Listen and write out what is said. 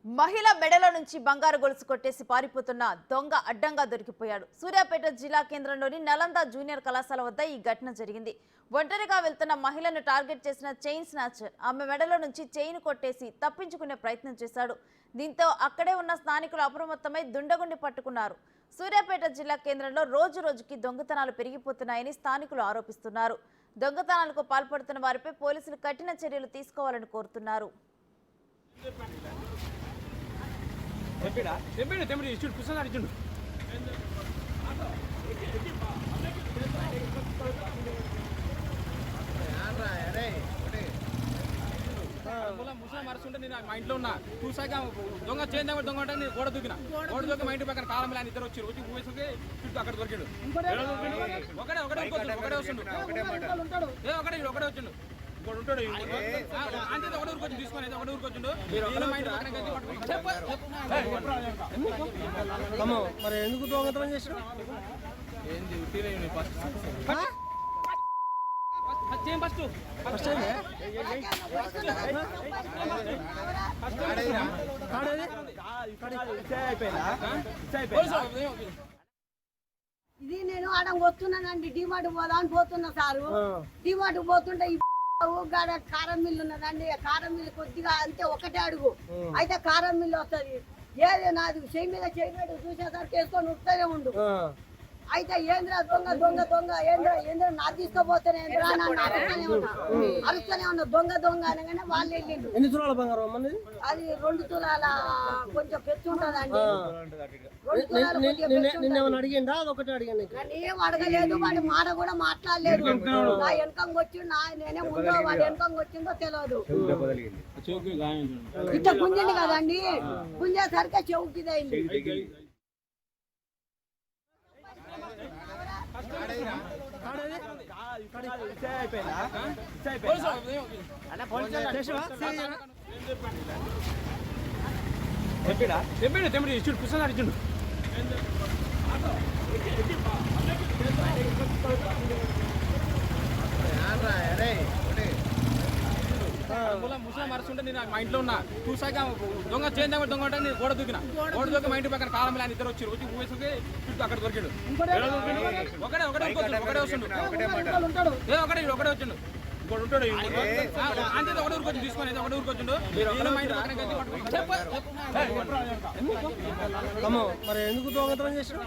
మహిళ మెడల నుంచి బంగారు గొలుసు కొట్టేసి పారిపోతున్న దొంగ అడ్డంగా దొరికిపోయాడు. సూర్యాపేట జిల్లా కేంద్రంలోని నలంద జూనియర్ కళాశాల వద్ద ఈ ఘటన జరిగింది. ఒంటరిగా వెళ్తున్న మహిళను టార్గెట్ చేసిన చైన్ స్నాచర్ ఆమె మెడల నుంచి చైన్ కొట్టేసి తప్పించుకునే ప్రయత్నం చేశాడు. దీంతో అక్కడే ఉన్న స్థానికులు అప్రమత్తమై దుండగుండి పట్టుకున్నారు. సూర్యాపేట జిల్లా కేంద్రంలో రోజు రోజుకి దొంగతనాలు పెరిగిపోతున్నాయని స్థానికులు ఆరోపిస్తున్నారు. దొంగతనాలకు పాల్పడుతున్న వారిపై పోలీసులు కఠిన చర్యలు తీసుకోవాలని కోరుతున్నారు. మరుస్తుంటే నేను మా ఇంట్లో ఉన్నా చూసాక దొంగ చేంజ్ దొంగ అంటే నేను గోడ దూకిన గోడ దూకి మా ఇంటి పక్కన కాలం ఇద్దరు వచ్చి ఊసుకి చుట్టూ అక్కడ దొరికాడు. ఒకడే ఒకడే వస్తుండు ఒకడే వచ్చిండు అంతే ఒకటి ఊరికి వచ్చి తీసుకొని ఒకటి ఊరికి వచ్చిండు. మరి ఎందుకు దొంగతనం చేసిన ఇది నేను ఆడ వస్తున్నానండి. డిమార్ట్ పోదా అని పోతున్నా సారు. డిమార్ట్ పోతుంటే కారం మిల్లు ఉన్నదండి. కారం మిల్లు కొద్దిగా అంతే ఒకటే అడుగు అయితే కారం మిల్లు వస్తుంది. ఏది నాది చెయ్యి మీద చేయబెట్టు చూసేసరికి వేసుకొని ఉత్తనే ఉండు. అయితే ఏంద్రా దొంగ దొంగ దొంగ ఏంద్రా నా తీసుకుపోతేనే అరుస్తూనే ఉన్నా దొంగ దొంగ అనగానే వాళ్ళు వెళ్ళిండు. ఎన్ని తులాల బంగారం అది 2 తులాల కొంచెం పెచ్చు ఉంటదండి. నిన్నేమన్నా అడిగిందా? అదొకటి అడిగాను. ఏం అడగలేదు. వాడి మాట కూడా మాట్లాడలేదు. నా వెనకంగా వచ్చిండు. నేనే ముందో వాడి వెనకంగా వచ్చిందో తెలియదు. ఇట్లా గుంజింది కదండి. గుంజేసరికి చెవుకిదైంది. ఇచ్చిండు పుస్తకాలు ఇచ్చిండు. ముసలి మరుస్తుంటే నేను మా ఇంట్లో ఉన్నా చూసాక దొంగ చేంజ్ దొంగ అంటే నేను గోడ దూకిన గోడ దూకి మా ఇంటి పక్కన కాలం ఇద్దరు వచ్చి ఊసుకి చుట్టూ అక్కడ దొరికాడు. ఒకడే వస్తుండు ఒకడే వచ్చిండు అంతే ఒకటి ఊరికి వచ్చి తీసుకొని ఒకటి ఊరికి వచ్చిండు. మరి ఎందుకు దొంగతనం చేసిన